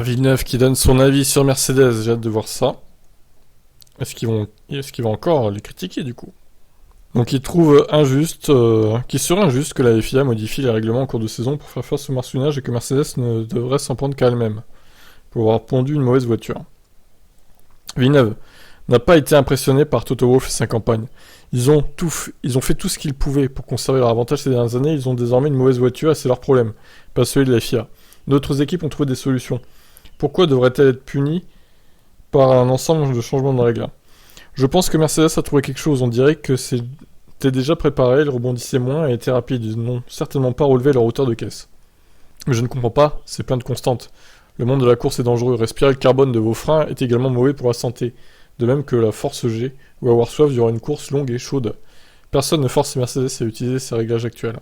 Ah, Villeneuve qui donne son avis sur Mercedes, j'ai hâte de voir ça. Est-ce qu'il va encore les critiquer du coup? Donc il trouve qu'il serait injuste que la FIA modifie les règlements en cours de saison pour faire face au marsuinage et que Mercedes ne devrait s'en prendre qu'à elle-même, pour avoir pondu une mauvaise voiture. Villeneuve n'a pas été impressionné par Toto Wolff et sa campagne. Ils ont fait tout ce qu'ils pouvaient pour conserver leur avantage ces dernières années, ils ont désormais une mauvaise voiture et c'est leur problème, pas celui de la FIA. D'autres équipes ont trouvé des solutions. Pourquoi devrait-elle être punie par un ensemble de changements de règles? Je pense que Mercedes a trouvé quelque chose, on dirait que c'était déjà préparé, ils rebondissaient moins et étaient rapides, ils n'ont certainement pas relevé leur hauteur de caisse. Mais je ne comprends pas, c'est plein de constantes. Le monde de la course est dangereux, respirer le carbone de vos freins est également mauvais pour la santé, de même que la force G ou avoir soif durant une course longue et chaude. Personne ne force Mercedes à utiliser ces réglages actuels.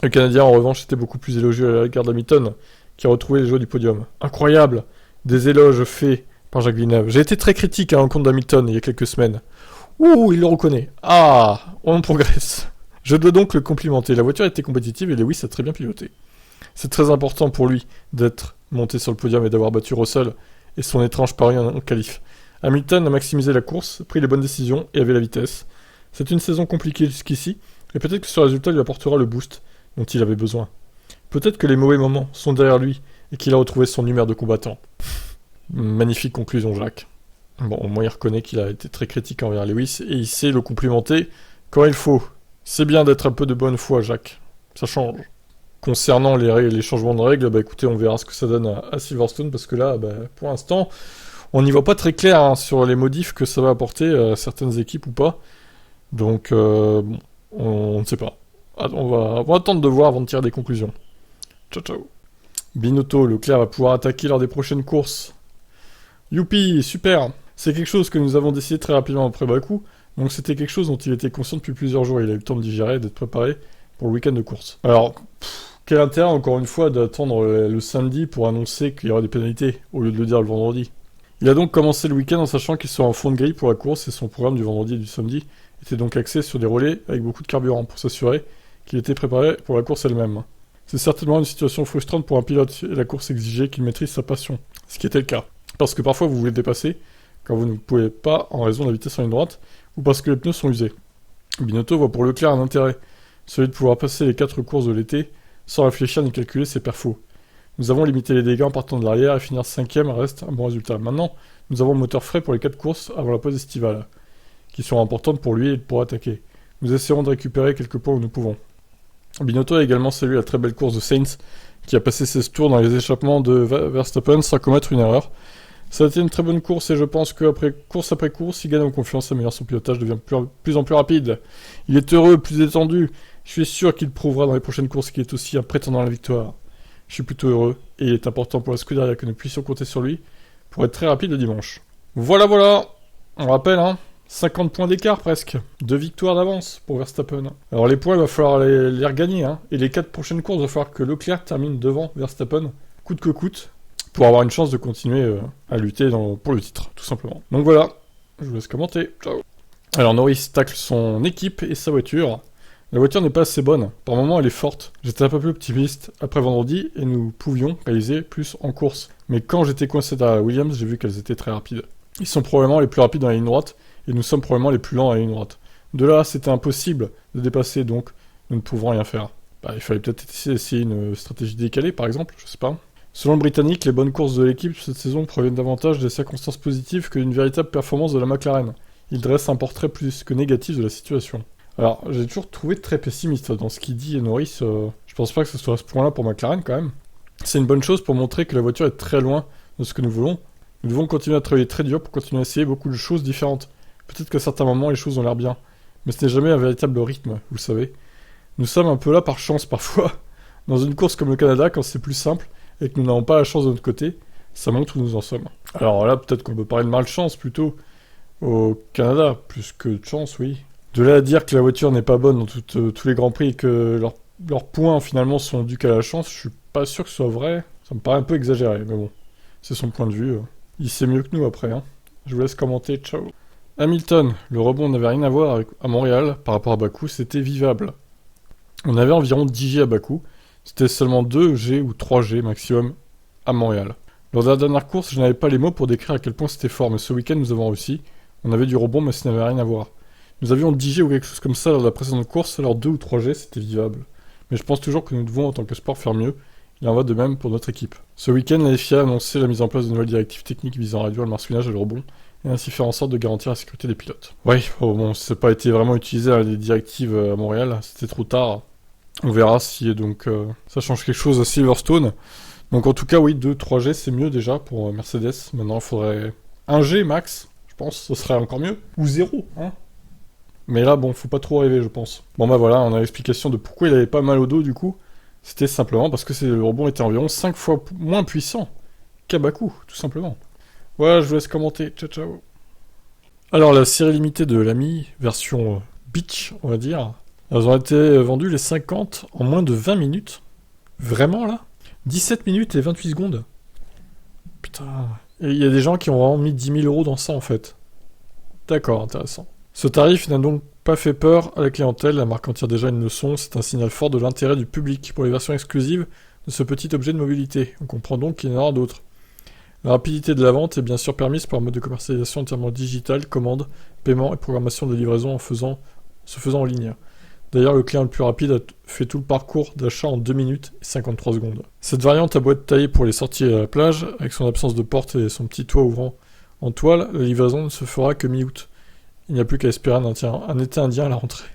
Le Canadien en revanche était beaucoup plus élogieux à l'égard d'Hamilton, qui a retrouvé les joies du podium. Incroyable! Des éloges faits par Jacques Villeneuve. J'ai été très critique à l'encontre d'Hamilton il y a quelques semaines. Ouh, il le reconnaît. Ah, on progresse. Je dois donc le complimenter. La voiture était compétitive et Lewis a très bien piloté. C'est très important pour lui d'être monté sur le podium et d'avoir battu Russell et son étrange pari en qualif. Hamilton a maximisé la course, pris les bonnes décisions et avait la vitesse. C'est une saison compliquée jusqu'ici, et peut-être que ce résultat lui apportera le boost dont il avait besoin. Peut-être que les mauvais moments sont derrière lui et qu'il a retrouvé son numéro de combattant. Magnifique conclusion, Jacques. Bon, moi, il reconnaît qu'il a été très critique envers Lewis et il sait le complimenter quand il faut. C'est bien d'être un peu de bonne foi, Jacques. Ça change. Concernant les changements de règles, bah écoutez, on verra ce que ça donne à Silverstone parce que là, bah, pour l'instant, on n'y voit pas très clair hein, sur les modifs que ça va apporter à certaines équipes ou pas. Donc, bon, on ne sait pas. On va attendre de voir avant de tirer des conclusions. Ciao, ciao. Binotto, Leclerc va pouvoir attaquer lors des prochaines courses. Youpi, super. C'est quelque chose que nous avons décidé très rapidement après Bakou, donc c'était quelque chose dont il était conscient depuis plusieurs jours. Il a eu le temps de digérer et d'être préparé pour le week-end de course. Alors, quel intérêt encore une fois d'attendre le samedi pour annoncer qu'il y aura des pénalités, au lieu de le dire le vendredi. Il a donc commencé le week-end en sachant qu'il sera en fond de grille pour la course et son programme du vendredi et du samedi était donc axé sur des relais avec beaucoup de carburant pour s'assurer qu'il était préparé pour la course elle-même. C'est certainement une situation frustrante pour un pilote et la course exigeait qu'il maîtrise sa passion, ce qui était le cas. Parce que parfois vous voulez dépasser quand vous ne pouvez pas en raison de la vitesse en ligne droite ou parce que les pneus sont usés. Binotto voit pour Leclerc un intérêt, celui de pouvoir passer les 4 courses de l'été sans réfléchir ni calculer ses perfos. Nous avons limité les dégâts en partant de l'arrière et finir 5ème reste un bon résultat. Maintenant, nous avons un moteur frais pour les 4 courses avant la pause estivale, qui seront importantes pour lui et pour attaquer. Nous essaierons de récupérer quelques points où nous pouvons. Binotto a également salué la très belle course de Sainz, qui a passé 16 tours dans les échappements de Verstappen sans commettre une erreur. Ça a été une très bonne course et je pense qu'après course après course, il gagne en confiance, améliore son pilotage, devient plus en plus rapide. Il est heureux, plus détendu. Je suis sûr qu'il prouvera dans les prochaines courses qu'il est aussi un prétendant à la victoire. Je suis plutôt heureux et il est important pour la Scuderia que nous puissions compter sur lui pour être très rapide le dimanche. Voilà. On rappelle, 50 points d'écart presque. 2 victoires d'avance pour Verstappen. Alors les points, il va falloir les regagner. Et les 4 prochaines courses, il va falloir que Leclerc termine devant Verstappen, coûte que coûte, pour avoir une chance de continuer à lutter pour le titre, tout simplement. Donc voilà, je vous laisse commenter. Ciao. Alors Norris tacle son équipe et sa voiture. La voiture n'est pas assez bonne. Par moments, elle est forte. J'étais un peu plus optimiste après vendredi et nous pouvions réaliser plus en course. Mais quand j'étais coincé à la Williams, j'ai vu qu'elles étaient très rapides. Ils sont probablement les plus rapides dans la ligne droite et nous sommes probablement les plus lents à la ligne droite. De là, c'était impossible de dépasser, donc nous ne pouvons rien faire. Il fallait peut-être essayer une stratégie décalée, par exemple, je sais pas. Selon le Britannique, les bonnes courses de l'équipe cette saison proviennent davantage des circonstances positives que d'une véritable performance de la McLaren. Il dresse un portrait plus que négatif de la situation. Alors, j'ai toujours trouvé très pessimiste dans ce qu'il dit et Norris. Je pense pas que ce soit à ce point-là pour McLaren quand même. C'est une bonne chose pour montrer que la voiture est très loin de ce que nous voulons. Nous devons continuer à travailler très dur pour continuer à essayer beaucoup de choses différentes. Peut-être qu'à certains moments, les choses ont l'air bien. Mais ce n'est jamais un véritable rythme, vous savez. Nous sommes un peu là par chance parfois. Dans une course comme le Canada, quand c'est plus simple et que nous n'avons pas la chance de notre côté, ça montre où nous en sommes. Alors là, peut-être qu'on peut parler de malchance plutôt au Canada, plus que de chance, oui. De là à dire que la voiture n'est pas bonne dans tous les Grands Prix et que leurs points finalement sont dus qu'à la chance, je suis pas sûr que ce soit vrai. Ça me paraît un peu exagéré, mais bon, c'est son point de vue. Il sait mieux que nous après. Je vous laisse commenter, ciao. Hamilton, le rebond n'avait rien à voir à Montréal par rapport à Bakou, c'était vivable. On avait environ 10 G à Bakou, c'était seulement 2 G ou 3 G maximum à Montréal. Lors de la dernière course, je n'avais pas les mots pour décrire à quel point c'était fort, mais ce week-end nous avons réussi. On avait du rebond, mais ça n'avait rien à voir. Nous avions 10 G ou quelque chose comme ça lors de la précédente course, alors 2 ou 3 G, c'était vivable. Mais je pense toujours que nous devons, en tant que sport, faire mieux. Il en va de même pour notre équipe. Ce week-end, la FIA a annoncé la mise en place de nouvelles directives techniques visant à réduire le marsouinage et le rebond, et ainsi faire en sorte de garantir la sécurité des pilotes. Oui, bon, ça n'a pas été vraiment utilisé les directives à Montréal, c'était trop tard. On verra si donc ça change quelque chose à Silverstone. Donc en tout cas, oui, 2-3 G, c'est mieux déjà pour Mercedes. Maintenant, il faudrait 1 G max, je pense, ce serait encore mieux. Ou 0, hein. Mais là, bon, faut pas trop rêver, je pense. Bon bah voilà, on a l'explication de pourquoi il avait pas mal au dos du coup. C'était simplement parce que le rebond était environ 5 fois moins puissant qu'à Bakou, tout simplement. Voilà, je vous laisse commenter. Ciao, ciao. Alors, la série limitée de l'AMI, version Beach, on va dire, elles ont été vendues les 50 en moins de 20 minutes. Vraiment, là 17 minutes et 28 secondes. Putain. Et il y a des gens qui ont vraiment mis 10 000 € dans ça, en fait. D'accord, intéressant. Ce tarif n'a donc pas fait peur à la clientèle, la marque en tire déjà une leçon, c'est un signal fort de l'intérêt du public pour les versions exclusives de ce petit objet de mobilité. On comprend donc qu'il y en aura d'autres. La rapidité de la vente est bien sûr permise par un mode de commercialisation entièrement digital, commande, paiement et programmation de livraison se faisant en ligne. D'ailleurs, le client le plus rapide a fait tout le parcours d'achat en 2 minutes et 53 secondes. Cette variante a beau être taillée pour les sorties à la plage, avec son absence de porte et son petit toit ouvrant en toile, la livraison ne se fera que mi-août. Il n'y a plus qu'à espérer un été indien à la rentrée.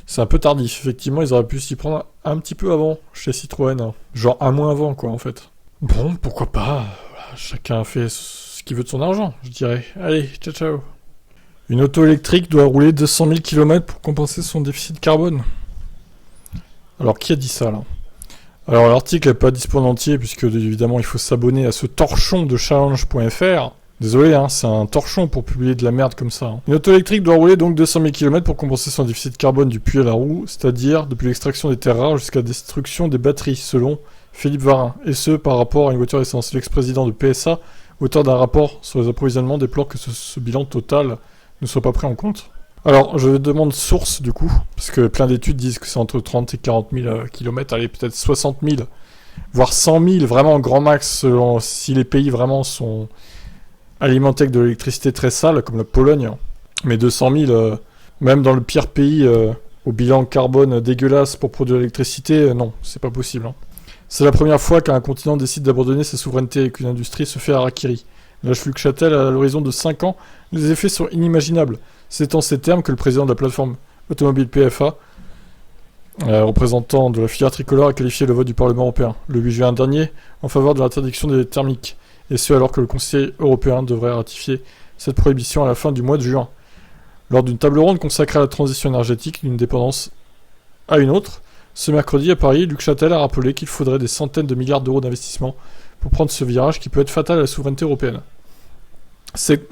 C'est un peu tardif, effectivement, ils auraient pu s'y prendre un petit peu avant, chez Citroën. Hein. Genre un mois avant, quoi, en fait. Bon, pourquoi pas. Voilà, chacun fait ce qu'il veut de son argent, je dirais. Allez, ciao ciao. Une auto électrique doit rouler 200 000 km pour compenser son déficit carbone. Alors, qui a dit ça, là? Alors, l'article n'est pas disponible en entier, puisque, évidemment, il faut s'abonner à ce torchon de challenge.fr. Désolé, hein, c'est un torchon pour publier de la merde comme ça. Hein. Une auto électrique doit rouler donc 200 000 km pour compenser son déficit carbone du puits à la roue, c'est-à-dire depuis l'extraction des terres rares jusqu'à la destruction des batteries, selon Philippe Varin. Et ce, par rapport à une voiture essence. L'ex-président de PSA, auteur d'un rapport sur les approvisionnements, déplore que ce bilan total ne soit pas pris en compte. Alors, je demande source, du coup, parce que plein d'études disent que c'est entre 30 et 40 000 km, allez, peut-être 60 000, voire 100 000, vraiment grand max, selon si les pays vraiment sont alimentés avec de l'électricité très sale, comme la Pologne. Mais 200 000, même dans le pire pays, au bilan carbone dégueulasse pour produire de l'électricité, non, c'est pas possible. Hein. C'est la première fois qu'un continent décide d'abandonner sa souveraineté et qu'une industrie se fait harakiri. Lâche Luc Châtel, à l'horizon de 5 ans, les effets sont inimaginables. C'est en ces termes que le président de la plateforme automobile PFA, représentant de la filière tricolore, a qualifié le vote du Parlement européen, le 8 juin dernier, en faveur de l'interdiction des thermiques. Et ce alors que le Conseil européen devrait ratifier cette prohibition à la fin du mois de juin. Lors d'une table ronde consacrée à la transition énergétique d'une dépendance à une autre, ce mercredi à Paris, Luc Châtel a rappelé qu'il faudrait des centaines de milliards d'euros d'investissement pour prendre ce virage qui peut être fatal à la souveraineté européenne.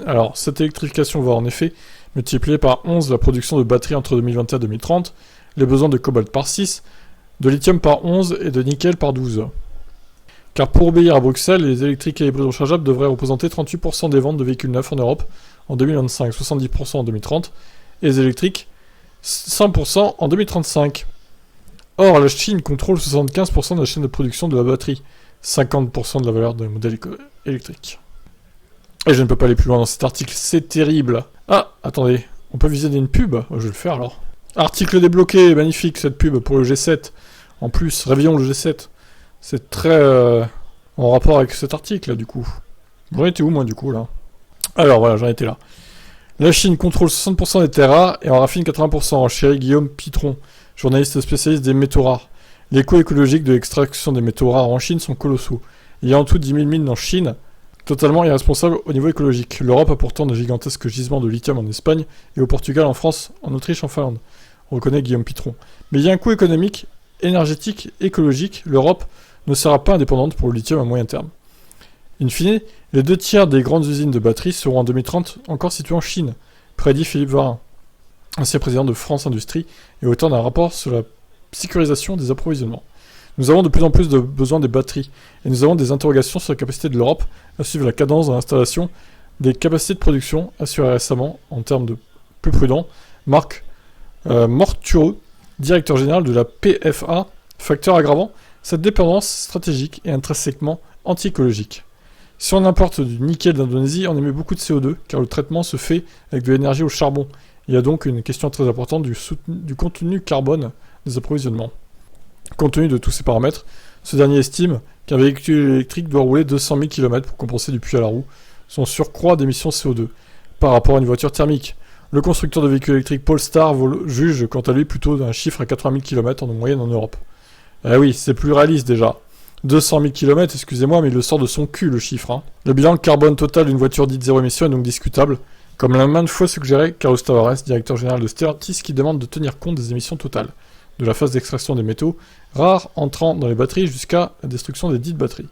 Alors, cette électrification va en effet multiplier par 11 la production de batteries entre 2021 et 2030, les besoins de cobalt par 6, de lithium par 11 et de nickel par 12. Car pour obéir à Bruxelles, les électriques et hybrides rechargeables devraient représenter 38% des ventes de véhicules neufs en Europe en 2025, 70% en 2030, et les électriques 100% en 2035. Or, la Chine contrôle 75% de la chaîne de production de la batterie, 50% de la valeur des modèles électriques. Et je ne peux pas aller plus loin dans cet article, c'est terrible. Ah, attendez, on peut visionner une pub? Je vais le faire alors. Article débloqué, magnifique cette pub pour le G7. En plus, réveillons le G7. C'est très en rapport avec cet article là du coup. J'en étais où moi du coup là? Alors voilà, j'en étais là. La Chine contrôle 60% des terres rares et en raffine 80%. Chéri Guillaume Pitron, journaliste spécialiste des métaux rares. Les coûts écologiques de l'extraction des métaux rares en Chine sont colossaux. Il y a en tout 10 000 mines en Chine, totalement irresponsables au niveau écologique. L'Europe a pourtant de gigantesques gisements de lithium en Espagne et au Portugal, en France, en Autriche, en Finlande. On reconnaît Guillaume Pitron. Mais il y a un coût économique, énergétique, écologique. L'Europe ne sera pas indépendante pour le lithium à moyen terme. In fine, les 2 tiers des grandes usines de batteries seront en 2030 encore situées en Chine, prédit Philippe Varin, ancien président de France Industrie et auteur d'un rapport sur la sécurisation des approvisionnements. Nous avons de plus en plus de besoin des batteries, et nous avons des interrogations sur la capacité de l'Europe à suivre la cadence dans l'installation des capacités de production assurées récemment en termes de plus prudents. Marc Mortureux, directeur général de la PFA, facteur aggravant cette dépendance stratégique et intrinsèquement anti-écologique. Si on importe du nickel d'Indonésie, on émet beaucoup de CO2, car le traitement se fait avec de l'énergie au charbon. Il y a donc une question très importante du contenu carbone des approvisionnements. Compte tenu de tous ces paramètres, ce dernier estime qu'un véhicule électrique doit rouler 200 000 km pour compenser du puits à la roue, son surcroît d'émissions CO2, par rapport à une voiture thermique. Le constructeur de véhicules électriques Polestar juge quant à lui plutôt d'un chiffre à 80 000 km en moyenne en Europe. Eh oui, c'est plus réaliste déjà. 200 000 km, excusez-moi, mais il le sort de son cul le chiffre. Hein. Le bilan carbone total d'une voiture dite zéro émission est donc discutable, comme l'a maintes fois suggéré Carlos Tavares, directeur général de Stellantis, qui demande de tenir compte des émissions totales, de la phase d'extraction des métaux rares entrant dans les batteries jusqu'à la destruction des dites batteries.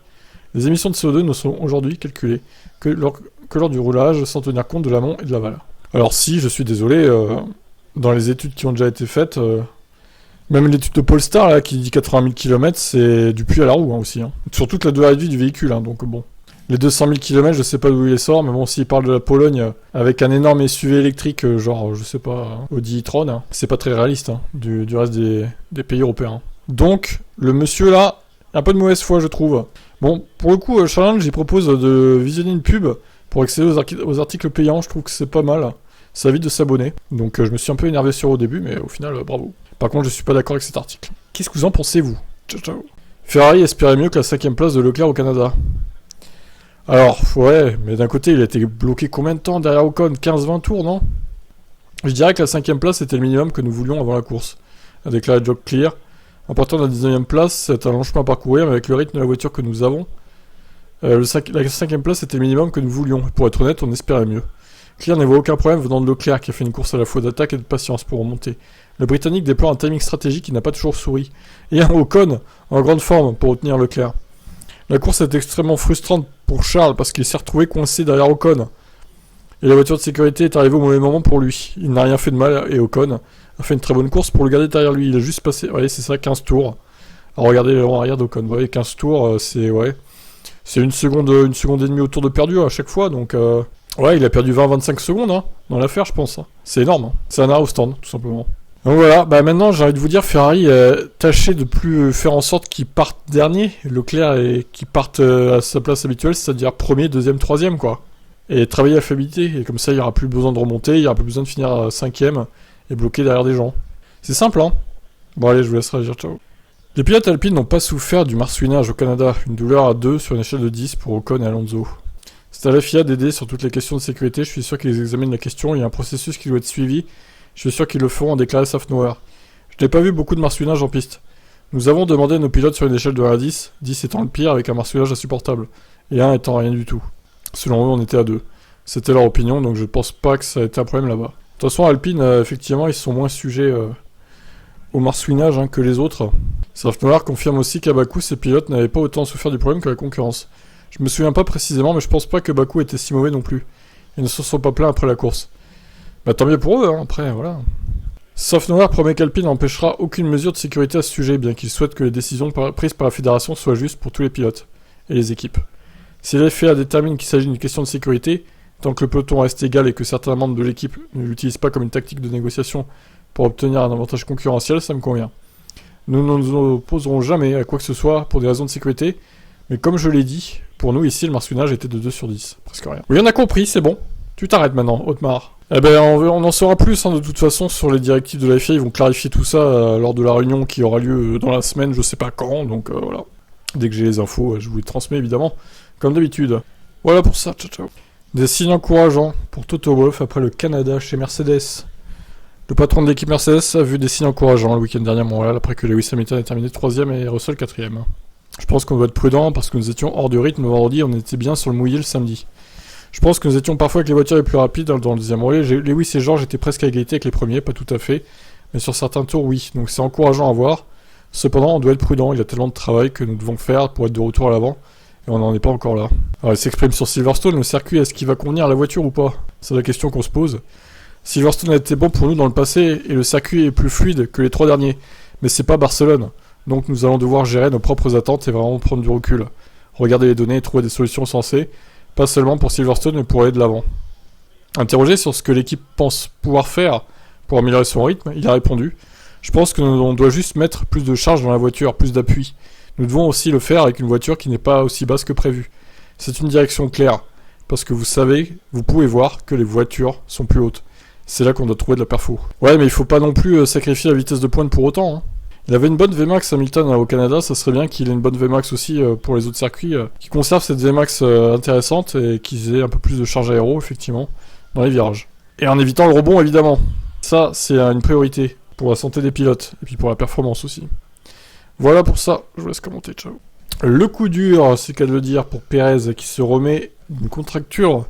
Les émissions de CO2 ne sont aujourd'hui calculées que lors du roulage, sans tenir compte de l'amont et de l'aval. Alors si, je suis désolé, dans les études qui ont déjà été faites, même l'étude de Polestar là, qui dit 80 000 km, c'est du puits à la roue hein, aussi. Hein. Sur toute la durée de vie du véhicule, hein, donc bon. Les 200 000 km, je sais pas d'où il les sort, mais bon, s'il parle de la Pologne avec un énorme SUV électrique, genre, je sais pas, Audi e-tron, hein, c'est pas très réaliste hein, du reste des pays européens. Donc, le monsieur là, un peu de mauvaise foi, je trouve. Bon, pour le coup, Challenge, il propose de visionner une pub pour accéder aux articles payants, je trouve que c'est pas mal. Ça évite de s'abonner. Donc, je me suis un peu énervé sur au début, mais au final, bravo. Par contre, je suis pas d'accord avec cet article. Qu'est-ce que vous en pensez, vous? Ciao, ciao. Ferrari espérait mieux que la 5ème place de Leclerc au Canada. Alors, ouais, mais d'un côté, il a été bloqué combien de temps derrière Ocon? 15-20 tours, non? Je dirais que la 5ème place était le minimum que nous voulions avant la course, a déclaré Job Clear. En partant de la 19ème place, c'est un long chemin à parcourir, mais avec le rythme de la voiture que nous avons, la 5ème place était le minimum que nous voulions. Et pour être honnête, on espérait mieux. Clear n'avait aucun problème venant de Leclerc, qui a fait une course à la fois d'attaque et de patience pour remonter. Le Britannique déploie un timing stratégique qui n'a pas toujours souri. Et un Ocon en grande forme pour retenir Leclerc. La course est extrêmement frustrante pour Charles parce qu'il s'est retrouvé coincé derrière Ocon. Et la voiture de sécurité est arrivée au mauvais moment pour lui. Il n'a rien fait de mal et Ocon a fait une très bonne course pour le garder derrière lui. Il a juste passé, ouais, c'est ça, 15 tours. Alors regardez le rang arrière d'Ocon. Vous voyez, 15 tours, c'est une seconde et demie au tour de perdu à chaque fois. Donc, ouais, il a perdu 20-25 secondes hein, dans l'affaire, je pense. Hein. C'est énorme. Hein. C'est un arrêt au stand, tout simplement. Donc voilà, bah maintenant j'ai envie de vous dire, Ferrari, tâchez de plus faire en sorte qu'il parte dernier, Leclerc, et qu'il parte à sa place habituelle, c'est-à-dire premier, deuxième, troisième, quoi. Et travailler à fiabilité, et comme ça il n'y aura plus besoin de remonter, il n'y aura plus besoin de finir cinquième et bloqué derrière des gens. C'est simple, hein. Bon allez, je vous laisse réagir, ciao. Les pilotes alpines n'ont pas souffert du marsouinage au Canada, une douleur à 2 sur une échelle de 10 pour Ocon et Alonso. C'est à la FIA d'aider sur toutes les questions de sécurité, je suis sûr qu'ils examinent la question, il y a un processus qui doit être suivi. Je suis sûr qu'ils le feront, a déclaré Safnauer. Je n'ai pas vu beaucoup de marsouinage en piste. Nous avons demandé à nos pilotes sur une échelle de 1 à 10, 10 étant le pire avec un marsouinage insupportable, et 1 étant rien du tout. Selon eux, on était à 2. C'était leur opinion, donc je ne pense pas que ça a été un problème là-bas. De toute façon, Alpine, effectivement, ils sont moins sujets au marsouinage hein, que les autres. Safnauer confirme aussi qu'à Bakou, ses pilotes n'avaient pas autant souffert du problème que la concurrence. Je me souviens pas précisément, mais je pense pas que Bakou était si mauvais non plus. Ils ne se sont pas plaints après la course. Bah tant mieux pour eux, hein, après, voilà. Safnauer promet qu'Alpine n'empêchera aucune mesure de sécurité à ce sujet, bien qu'il souhaite que les décisions prises par la fédération soient justes pour tous les pilotes et les équipes. Si la FIA détermine qu'il s'agit d'une question de sécurité, tant que le peloton reste égal et que certains membres de l'équipe ne l'utilisent pas comme une tactique de négociation pour obtenir un avantage concurrentiel, ça me convient. Nous ne nous opposerons jamais à quoi que ce soit pour des raisons de sécurité, mais comme je l'ai dit, pour nous ici, le marsouinage était de 2 sur 10, presque rien. Oui, on a compris, c'est bon. Tu t'arrêtes maintenant, Otmar. Eh ben, on en saura plus, hein, de toute façon, sur les directives de la FIA. Ils vont clarifier tout ça lors de la réunion qui aura lieu dans la semaine, je sais pas quand, donc voilà. Dès que j'ai les infos, je vous les transmets, évidemment, comme d'habitude. Voilà pour ça, ciao ciao. Des signes encourageants pour Toto Wolff après le Canada chez Mercedes. Le patron de l'équipe Mercedes a vu des signes encourageants le week-end dernier à Montréal, après que Lewis Hamilton ait terminé 3ème et Russell 4ème. Je pense qu'on doit être prudent, parce que nous étions hors de rythme le vendredi, on était bien sur le mouillé le samedi. Je pense que nous étions parfois avec les voitures les plus rapides dans le deuxième relais. Lewis et George étaient presque à égalité avec les premiers, pas tout à fait, mais sur certains tours, oui. Donc c'est encourageant à voir. Cependant, on doit être prudent, il y a tellement de travail que nous devons faire pour être de retour à l'avant, et on n'en est pas encore là. Alors il s'exprime sur Silverstone, le circuit, est-ce qu'il va convenir à la voiture ou pas? C'est la question qu'on se pose. Silverstone a été bon pour nous dans le passé, et le circuit est plus fluide que les 3 derniers, mais c'est pas Barcelone. Donc nous allons devoir gérer nos propres attentes et vraiment prendre du recul. Regarder les données et trouver des solutions sensées, pas seulement pour Silverstone, mais pour aller de l'avant. Interrogé sur ce que l'équipe pense pouvoir faire pour améliorer son rythme, il a répondu « Je pense qu'on doit juste mettre plus de charge dans la voiture, plus d'appui. Nous devons aussi le faire avec une voiture qui n'est pas aussi basse que prévu. C'est une direction claire, parce que vous pouvez voir que les voitures sont plus hautes. C'est là qu'on doit trouver de la perfo. Ouais, mais il faut pas non plus sacrifier la vitesse de pointe pour autant. Hein. Il avait une bonne VMAX Hamilton au Canada, ça serait bien qu'il ait une bonne VMAX aussi pour les autres circuits, qui conservent cette VMAX intéressante et qu'ils aient un peu plus de charge aéro, effectivement, dans les virages. Et en évitant le rebond, évidemment. Ça, c'est une priorité pour la santé des pilotes, et puis pour la performance aussi. Voilà pour ça, je vous laisse commenter, ciao. Le coup dur, c'est qu'à le dire pour Perez, qui se remet d'une contracture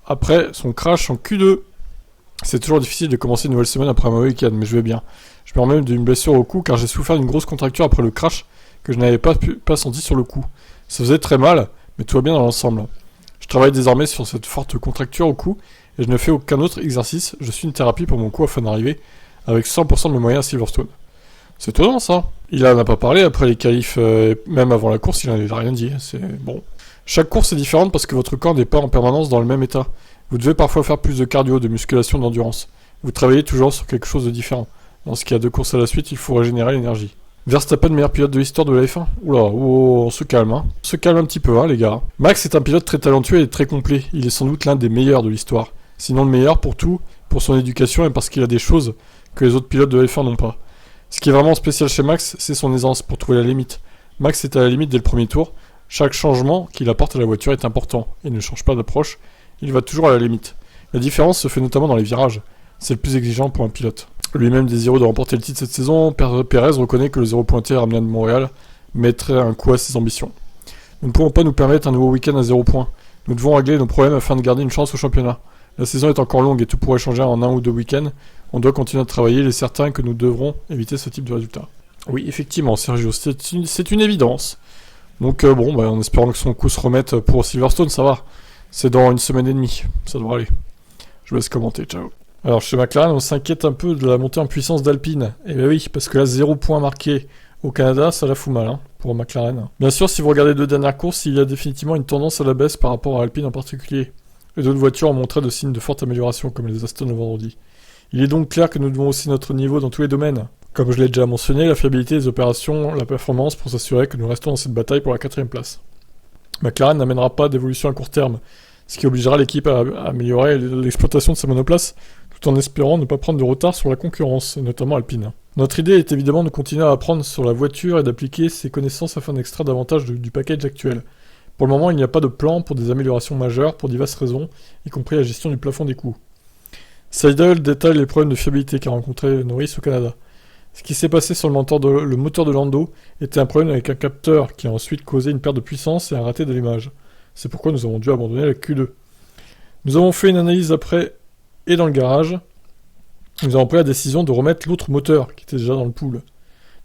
après son crash en Q2. C'est toujours difficile de commencer une nouvelle semaine après un mauvais week-end, mais je vais bien. Je me remets d'une blessure au cou car j'ai souffert d'une grosse contracture après le crash que je n'avais pas senti sur le coup. Ça faisait très mal, mais tout va bien dans l'ensemble. Je travaille désormais sur cette forte contracture au cou et je ne fais aucun autre exercice. Je suis une thérapie pour mon cou afin d'arriver avec 100% de mes moyens à Silverstone. C'est étonnant ça. Il en a pas parlé après les qualifs, même avant la course, il n'en a rien dit. C'est bon. Chaque course est différente parce que votre corps n'est pas en permanence dans le même état. Vous devez parfois faire plus de cardio, de musculation, d'endurance. Vous travaillez toujours sur quelque chose de différent. Lorsqu'il y a 2 courses à la suite, il faut régénérer l'énergie. Verstappen, meilleur pilote de l'histoire de la F1 ? Oula, on se calme, hein. On se calme un petit peu, hein, les gars. Max est un pilote très talentueux et très complet. Il est sans doute l'un des meilleurs de l'histoire. Sinon le meilleur pour tout, pour son éducation et parce qu'il a des choses que les autres pilotes de la F1 n'ont pas. Ce qui est vraiment spécial chez Max, c'est son aisance pour trouver la limite. Max est à la limite dès le premier tour. Chaque changement qu'il apporte à la voiture est important. Il ne change pas d'approche. Il va toujours à la limite. La différence se fait notamment dans les virages. C'est le plus exigeant pour un pilote. Lui-même désireux de remporter le titre cette saison, Perez reconnaît que le 0 pointé ramené de Montréal mettrait un coup à ses ambitions. Nous ne pouvons pas nous permettre un nouveau week-end à 0 points. Nous devons régler nos problèmes afin de garder une chance au championnat. La saison est encore longue et tout pourrait changer en 1 ou 2 week-ends. On doit continuer à travailler, il est certain que nous devrons éviter ce type de résultat. Oui, effectivement, Sergio, c'est une évidence. Donc en espérant que son coup se remette pour Silverstone, ça va. C'est dans 1 semaine et demie, ça devrait aller. Je vous laisse commenter, ciao. Alors chez McLaren, on s'inquiète un peu de la montée en puissance d'Alpine. Et bien oui, parce que là, 0 point marqué au Canada, ça la fout mal, hein, pour McLaren. Bien sûr, si vous regardez les 2 dernières courses, il y a définitivement une tendance à la baisse par rapport à Alpine en particulier. Les autres voitures ont montré de signes de forte amélioration, comme les Aston le vendredi. Il est donc clair que nous devons aussi notre niveau dans tous les domaines. Comme je l'ai déjà mentionné, la fiabilité des opérations, la performance pour s'assurer que nous restons dans cette bataille pour la 4ème place. McLaren n'amènera pas d'évolution à court terme, ce qui obligera l'équipe à améliorer l'exploitation de sa monoplace, tout en espérant ne pas prendre de retard sur la concurrence, et notamment Alpine. Notre idée est évidemment de continuer à apprendre sur la voiture et d'appliquer ses connaissances afin d'extraire davantage du package actuel. Pour le moment, il n'y a pas de plan pour des améliorations majeures pour diverses raisons, y compris la gestion du plafond des coûts. Seidel détaille les problèmes de fiabilité qu'a rencontré Norris au Canada. Ce qui s'est passé sur le moteur de Lando était un problème avec un capteur qui a ensuite causé une perte de puissance et un raté d'allumage. C'est pourquoi nous avons dû abandonner la Q2. Nous avons fait une analyse après et dans le garage. Nous avons pris la décision de remettre l'autre moteur qui était déjà dans le pool.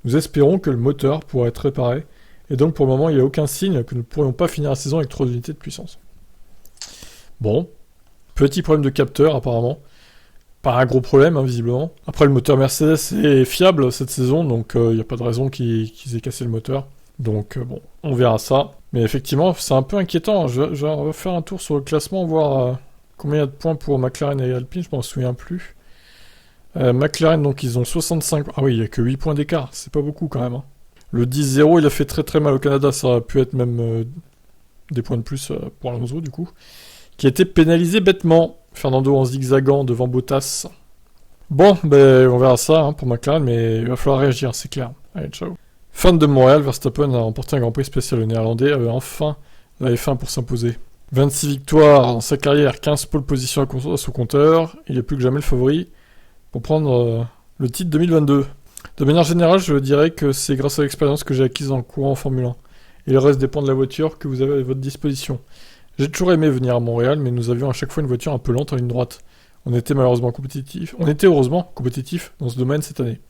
Nous espérons que le moteur pourra être réparé et donc pour le moment il n'y a aucun signe que nous ne pourrions pas finir la saison avec 3 unités de puissance. Bon, petit problème de capteur apparemment. Pas un gros problème, hein, visiblement. Après, le moteur Mercedes est fiable cette saison, donc il n'y a pas de raison qu'ils aient cassé le moteur. Donc on verra ça. Mais effectivement, c'est un peu inquiétant. Je vais refaire un tour sur le classement, voir combien il y a de points pour McLaren et Alpine, je m'en souviens plus. McLaren, donc ils ont 65... Ah oui, il n'y a que 8 points d'écart, c'est pas beaucoup quand même. Hein. Le 10-0, il a fait très très mal au Canada, ça aurait pu être même des points de plus pour Alonso du coup. Qui a été pénalisé bêtement. Fernando en zigzagant devant Bottas. Bon, on verra ça hein, pour McLaren, mais il va falloir réagir, c'est clair. Allez, ciao. Fan de Montréal, Verstappen a remporté un Grand Prix spécial. Le Néerlandais avait enfin la F1 pour s'imposer. 26 victoires dans sa carrière, 15 pole positions à son compteur. Il est plus que jamais le favori pour prendre le titre 2022. De manière générale, je dirais que c'est grâce à l'expérience que j'ai acquise en courant en Formule 1. Et le reste dépend de la voiture que vous avez à votre disposition. J'ai toujours aimé venir à Montréal, mais nous avions à chaque fois une voiture un peu lente en ligne droite. On était heureusement compétitif dans ce domaine cette année.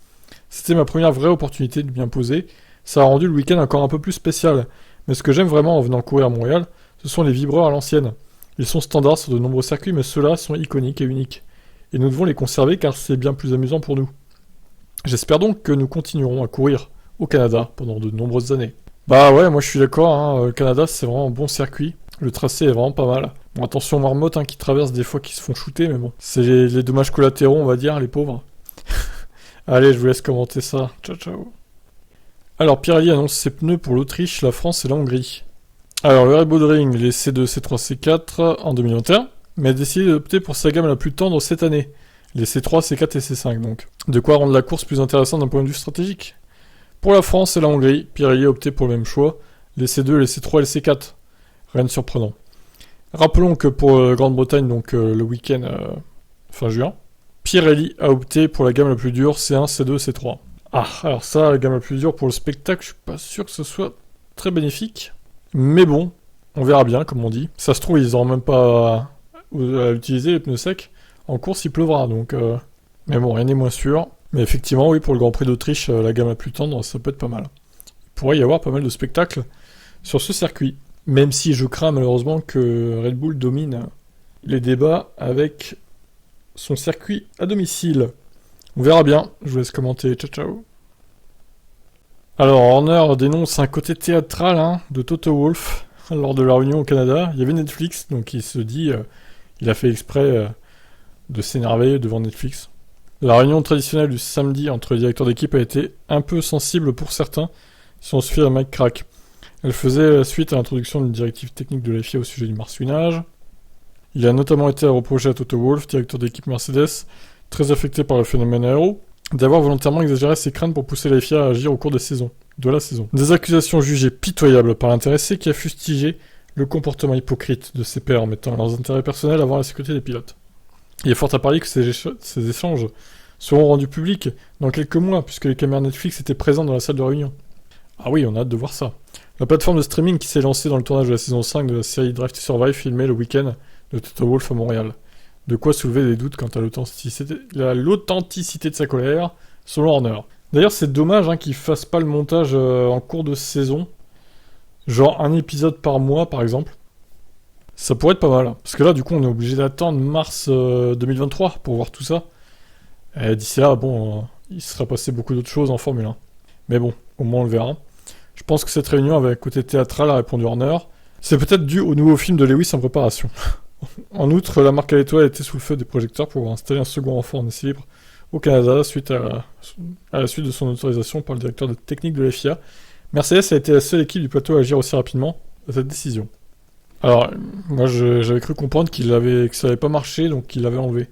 C'était ma première vraie opportunité de m'y imposer. Ça a rendu le week-end encore un peu plus spécial. Mais ce que j'aime vraiment en venant courir à Montréal, ce sont les vibreurs à l'ancienne. Ils sont standards sur de nombreux circuits, mais ceux-là sont iconiques et uniques. Et nous devons les conserver car c'est bien plus amusant pour nous. J'espère donc que nous continuerons à courir au Canada pendant de nombreuses années. Bah ouais, moi je suis d'accord, hein, le Canada c'est vraiment un bon circuit. Le tracé est vraiment pas mal. Bon, attention aux marmottes qui traversent des fois qui se font shooter, mais bon. C'est les dommages collatéraux, on va dire, les pauvres. Allez, je vous laisse commenter ça. Ciao, ciao. Alors, Pirelli annonce ses pneus pour l'Autriche, la France et la Hongrie. Alors, le Red Bull Ring, les C2, C3, C4 en 2021, mais a décidé d'opter pour sa gamme la plus tendre cette année, les C3, C4 et C5 donc. De quoi rendre la course plus intéressante d'un point de vue stratégique. Pour la France et la Hongrie, Pirelli a opté pour le même choix, les C2, les C3 et les C4. Rien de surprenant. Rappelons que pour Grande-Bretagne, donc le week-end fin juin, Pirelli a opté pour la gamme la plus dure, C1, C2, C3. Ah, alors ça, la gamme la plus dure pour le spectacle, je suis pas sûr que ce soit très bénéfique. Mais bon, on verra bien, comme on dit. Ça se trouve, ils n'auront même pas à utiliser les pneus secs. En course, il pleuvra, donc... Mais bon, rien n'est moins sûr. Mais effectivement, oui, pour le Grand Prix d'Autriche, la gamme la plus tendre, ça peut être pas mal. Il pourrait y avoir pas mal de spectacles sur ce circuit. Même si je crains malheureusement que Red Bull domine les débats avec son circuit à domicile. On verra bien, je vous laisse commenter, ciao ciao. Alors Horner dénonce un côté théâtral de Toto Wolff lors de la réunion au Canada. Il y avait Netflix, donc il se dit, il a fait exprès de s'énerver devant Netflix. La réunion traditionnelle du samedi entre les directeurs d'équipe a été un peu sensible pour certains, si on se fie à Mike Crack. Elle faisait suite à l'introduction d'une directive technique de la FIA au sujet du marsouinage. Il a notamment été reproché à Toto Wolff, directeur d'équipe Mercedes, très affecté par le phénomène aéro, d'avoir volontairement exagéré ses craintes pour pousser la FIA à agir au cours de la saison. Des accusations jugées pitoyables par l'intéressé qui a fustigé le comportement hypocrite de ses pairs en mettant leurs intérêts personnels avant la sécurité des pilotes. Il est fort à parier que ces échanges seront rendus publics dans quelques mois, puisque les caméras Netflix étaient présentes dans la salle de réunion. Ah oui, on a hâte de voir ça. La plateforme de streaming qui s'est lancée dans le tournage de la saison 5 de la série Drive to Survive filmait le week-end de Toto Wolff à Montréal. De quoi soulever des doutes quant à l'authenticité de sa colère, selon Horner. D'ailleurs, c'est dommage qu'ils fassent pas le montage en cours de saison. Genre un épisode par mois, par exemple. Ça pourrait être pas mal. Parce que là, du coup, on est obligé d'attendre mars 2023 pour voir tout ça. Et d'ici là, bon, il sera passé beaucoup d'autres choses en Formule 1. Mais bon, au moins on le verra. Je pense que cette réunion avait un côté théâtral, a répondu Horner. C'est peut-être dû au nouveau film de Lewis en préparation. En outre, la marque à l'étoile était sous le feu des projecteurs pour installer un second enfant en essai libre au Canada suite à la suite de son autorisation par le directeur technique de la FIA. Mercedes a été la seule équipe du plateau à agir aussi rapidement à cette décision. Alors, moi j'avais cru comprendre que ça n'avait pas marché, donc qu'il l'avait enlevé.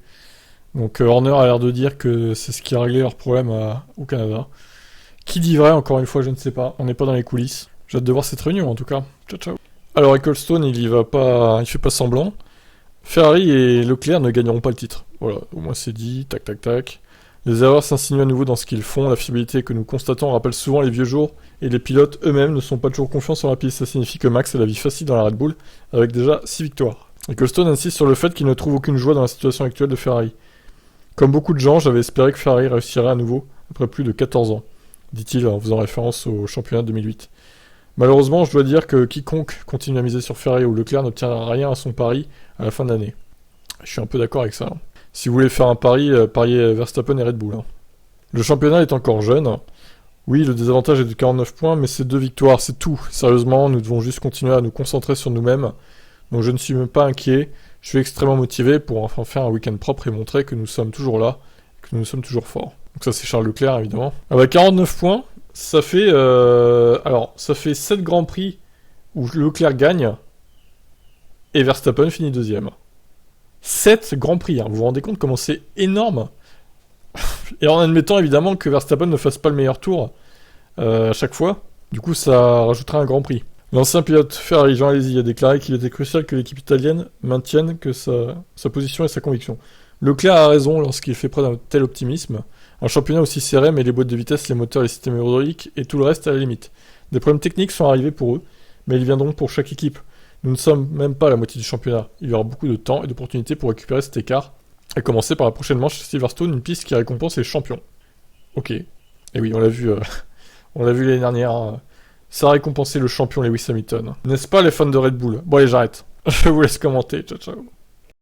Donc Horner a l'air de dire que c'est ce qui a réglé leur problème au Canada. Qui dit vrai, encore une fois, je ne sais pas. On n'est pas dans les coulisses. J'ai hâte de voir cette réunion, en tout cas. Ciao, ciao. Alors, Ecclestone, il fait pas semblant. Ferrari et Leclerc ne gagneront pas le titre. Voilà, au moins c'est dit, tac, tac, tac. Les erreurs s'insinuent à nouveau dans ce qu'ils font. La fiabilité que nous constatons rappelle souvent les vieux jours, et les pilotes eux-mêmes ne sont pas toujours confiants sur la piste. Ça signifie que Max a la vie facile dans la Red Bull, avec déjà 6 victoires. Ecclestone insiste sur le fait qu'il ne trouve aucune joie dans la situation actuelle de Ferrari. Comme beaucoup de gens, j'avais espéré que Ferrari réussirait à nouveau, après plus de 14 ans. Dit-il en faisant référence au championnat 2008. Malheureusement, je dois dire que quiconque continue à miser sur Ferrari ou Leclerc n'obtiendra rien à son pari à la fin de l'année. Je suis un peu d'accord avec ça. Si vous voulez faire un pari, pariez Verstappen et Red Bull. Le championnat est encore jeune. Oui, le désavantage est de 49 points, mais c'est 2 victoires, c'est tout. Sérieusement, nous devons juste continuer à nous concentrer sur nous-mêmes. Donc je ne suis même pas inquiet. Je suis extrêmement motivé pour enfin faire un week-end propre et montrer que nous sommes toujours là, que nous sommes toujours forts. Donc ça c'est Charles Leclerc évidemment. Avec 49 points, ça fait 7 grands prix où Leclerc gagne et Verstappen finit deuxième. 7 grands prix, vous vous rendez compte comment c'est énorme. Et en admettant évidemment que Verstappen ne fasse pas le meilleur tour à chaque fois, du coup ça rajoutera un grand prix. L'ancien pilote Ferrari Jean Alesi a déclaré qu'il était crucial que l'équipe italienne maintienne que sa position et sa conviction. Leclerc a raison lorsqu'il fait preuve d'un tel optimisme. Un championnat aussi serré, mais les boîtes de vitesse, les moteurs, les systèmes hydrauliques et tout le reste à la limite. Des problèmes techniques sont arrivés pour eux, mais ils viendront pour chaque équipe. Nous ne sommes même pas à la moitié du championnat. Il y aura beaucoup de temps et d'opportunités pour récupérer cet écart, à commencer par la prochaine manche chez Silverstone, une piste qui récompense les champions. Ok. Et oui, on l'a vu l'année dernière. Ça a récompensé le champion Lewis Hamilton. N'est-ce pas les fans de Red Bull? Bon allez, j'arrête. Je vous laisse commenter. Ciao, ciao.